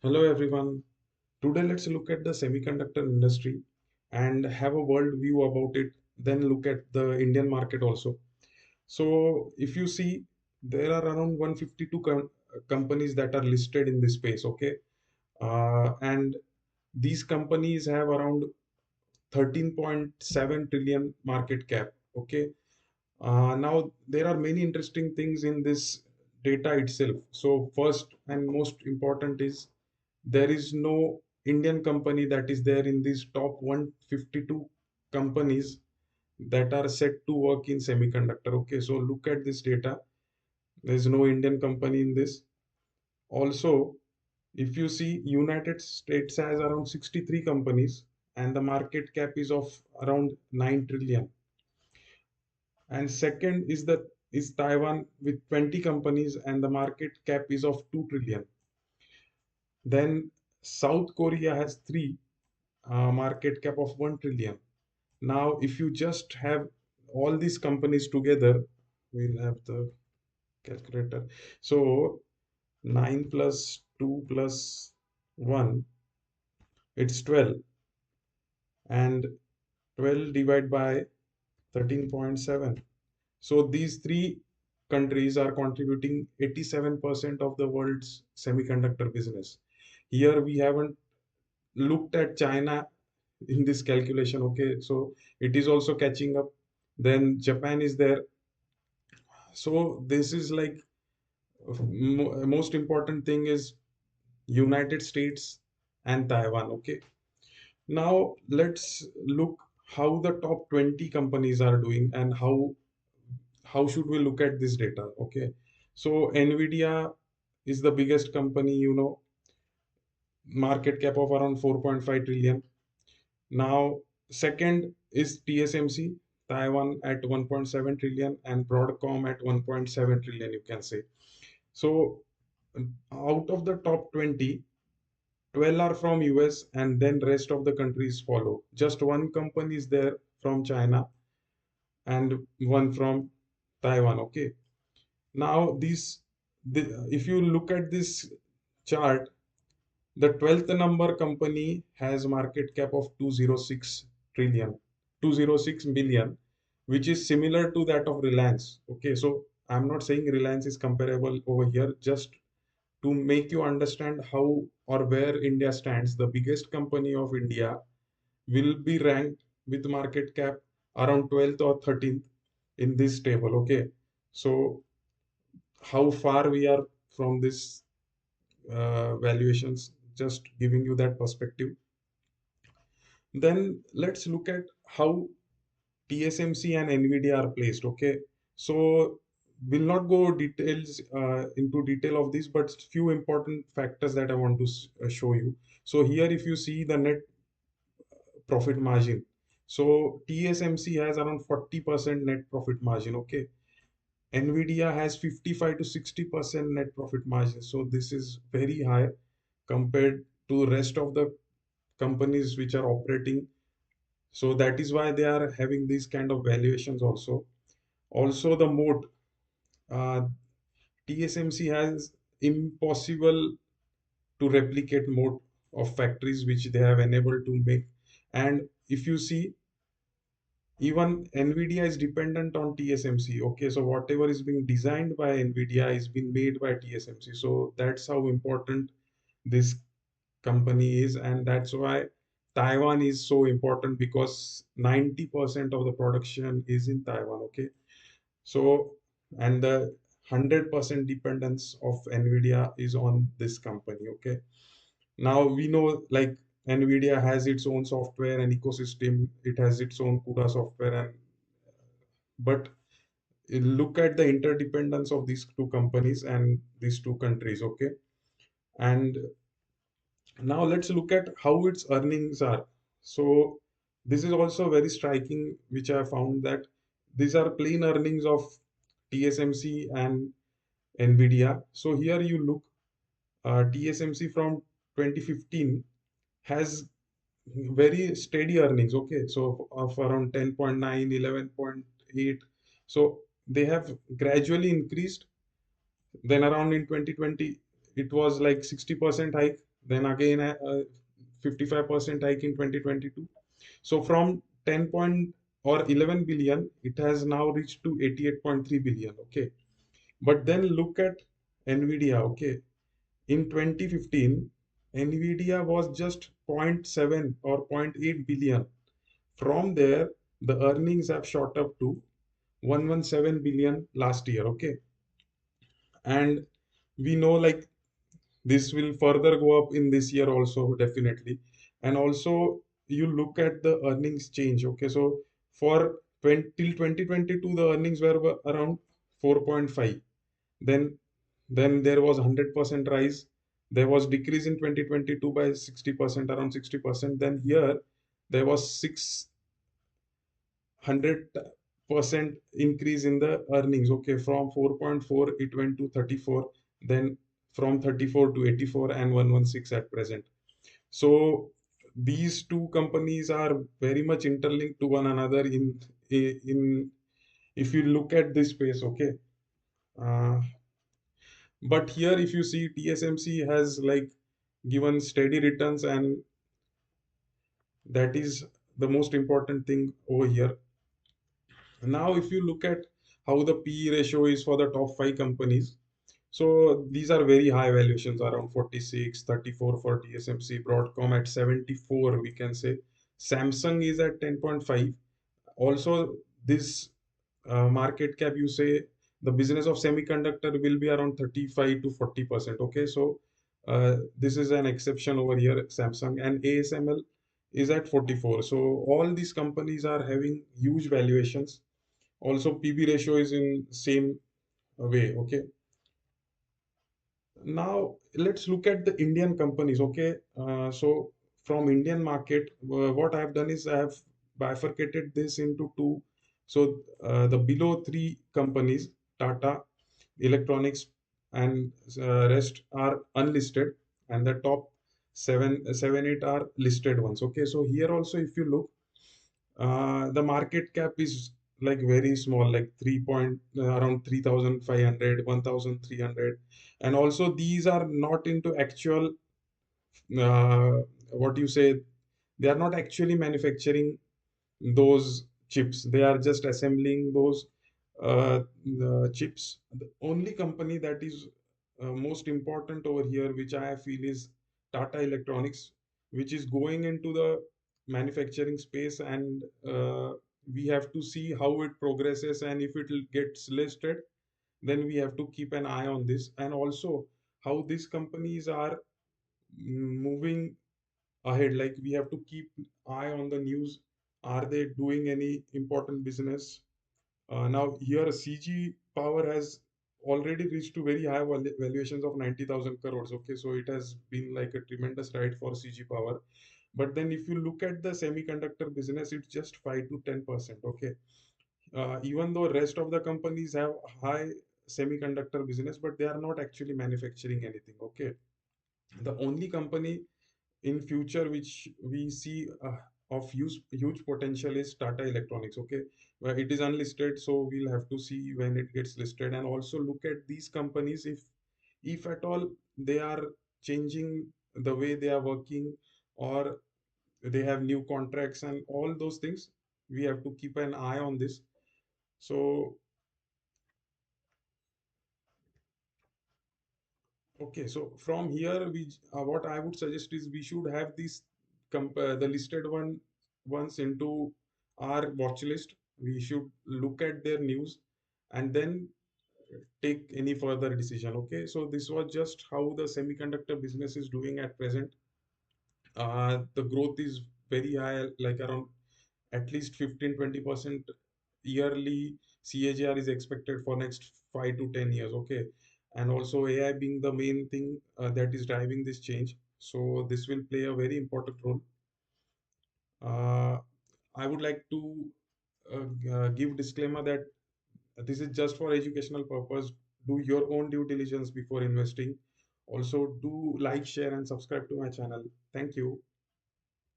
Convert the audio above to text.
Hello everyone. Today let's look at the semiconductor industry and have a world view about it, then look at the Indian market also. So if you see, there are around 152 companies that are listed in this space, okay? And these companies have around 13.7 trillion market cap, okay? Now there are many interesting things in this data itself. So first and most important is there is no Indian company that is there in these top 152 companies that are set to work in semiconductor. Okay, so look at this data. There's no Indian company in this. Also, if you see, United States has around 63 companies and the market cap is of around 9 trillion. And second is Taiwan with 20 companies and the market cap is of 2 trillion. Then South Korea has three market cap of 1 trillion. Now, if you just have all these companies together, we'll have the calculator. So 9 plus 2 plus 1, it's 12. And 12 divided by 13.7. So these three countries are contributing 87% of the world's semiconductor business. Here we haven't looked at China in this calculation. Okay, so it is also catching up. Then Japan is there. So this is like most important thing is United States and Taiwan. Okay, now let's look how the top 20 companies are doing and how should we look at this data. Okay, so Nvidia is the biggest company, market cap of around 4.5 trillion. Now, second is TSMC, Taiwan at 1.7 trillion and Broadcom at 1.7 trillion, you can say. So, out of the top 20, 12 are from US and then rest of the countries follow. Just one company is there from China and one from Taiwan. Okay. Now, if you look at this chart, the 12th number company has market cap of 206 trillion, 206 million, which is similar to that of Reliance. Okay, so I'm not saying Reliance is comparable over here, just to make you understand how or where India stands. The biggest company of India will be ranked with market cap around 12th or 13th in this table. Okay, so how far we are from this valuations, just giving you that perspective. Then let's look at how TSMC and NVIDIA are placed. Okay, so we'll not go details into detail of this, but few important factors that I want to show you. So here, if you see the net profit margin, so TSMC has around 40% net profit margin. Okay, NVIDIA has 55 to 60% net profit margin. So this is very high compared to rest of the companies which are operating. So that is why they are having these kind of valuations also. Also the moat, uh, TSMC has impossible to replicate moat of factories which they have enabled to make. And if you see, even Nvidia is dependent on TSMC. Okay, so whatever is being designed by Nvidia is being made by TSMC. So that's how important this company is, and that's why Taiwan is so important because 90% of the production is in Taiwan. Okay, so and the 100% dependence of Nvidia is on this company. Okay, now we know like Nvidia has its own software and ecosystem, it has its own CUDA software, and but look at the interdependence of these two companies and these two countries. Okay, and now let's look at how its earnings are. So this is also very striking, which I found that these are plain earnings of TSMC and Nvidia. So here you look, TSMC from 2015 has very steady earnings. Okay, so of around 10.9, 11.8. So they have gradually increased. Then around in 2020, it was like 60% hike. then again 55% hike in 2022. So from 10 point or 11 billion, it has now reached to 88.3 billion. Okay. But then look at Nvidia. Okay. In 2015, Nvidia was just zero point 0.7 or zero point 0.8 billion. From there, the earnings have shot up to 117 billion last year. Okay. And we know like this will further go up in this year also, definitely. And also you look at the earnings change. Okay, so for 20, till 2022 the earnings were around 4.5. Then then there was 100% rise. There was decrease in 2022 by 60%, around 60%. Then here there was 600% increase in the earnings. Okay, from 4.4 it went to 34, then from 34 to 84 and 116 at present. So these two companies are very much interlinked to one another in if you look at this space. Okay. Uh, but here if you see, TSMC has like given steady returns, and that is the most important thing over here. Now, if you look at how the PE ratio is for the top five companies, so these are very high valuations, around 46, 34 for TSMC, Broadcom at 74, we can say. Samsung is at 10.5. Also, this market cap, you say the business of semiconductor will be around 35 to 40%. Okay, so this is an exception over here, Samsung, and ASML is at 44. So all these companies are having huge valuations. Also, PB ratio is in same way. Okay. Now let's look at the Indian companies. Okay. So from Indian market, what I have done is I have bifurcated this into two. So the below three companies, Tata, Electronics, and rest are unlisted, and the top seven, eight are listed ones. Okay. So here also, if you look, the market cap is like very small, like around 3,500, 1,300. And also these are not into actual, uh, what you say, they are not actually manufacturing those chips. They are just assembling those chips. The only company that is most important over here, which I feel, is Tata Electronics, which is going into the manufacturing space, and we have to see how it progresses, and if it gets listed, then we have to keep an eye on this, and also how these companies are moving ahead. Like we have to keep eye on the news. Are they doing any important business? Now here CG Power has already reached to very high valuations of 90,000 crores. Okay, so it has been like a tremendous ride for CG Power. But then if you look at the semiconductor business, it's just 5 to 10%. Okay, even though rest of the companies have high semiconductor business, but they are not actually manufacturing anything. Okay, the only company in future which we see of huge potential is Tata Electronics. Okay, where it is unlisted, so we'll have to see when it gets listed, and also look at these companies, if at all they are changing the way they are working, or they have new contracts and all those things. We have to keep an eye on this. So okay, so from here, what I would suggest is we should have these the listed ones into our watch list. We should look at their news and then take any further decision. Okay, so this was just how the semiconductor business is doing at present. The growth is very high, like around at least 15-20% yearly CAGR is expected for next 5 to 10 years. Okay, and also AI being the main thing that is driving this change, so this will play a very important role. uh, I would like to give disclaimer that this is just for educational purpose. Do your own due diligence before investing. Also, do like, share, and subscribe to my channel. Thank you.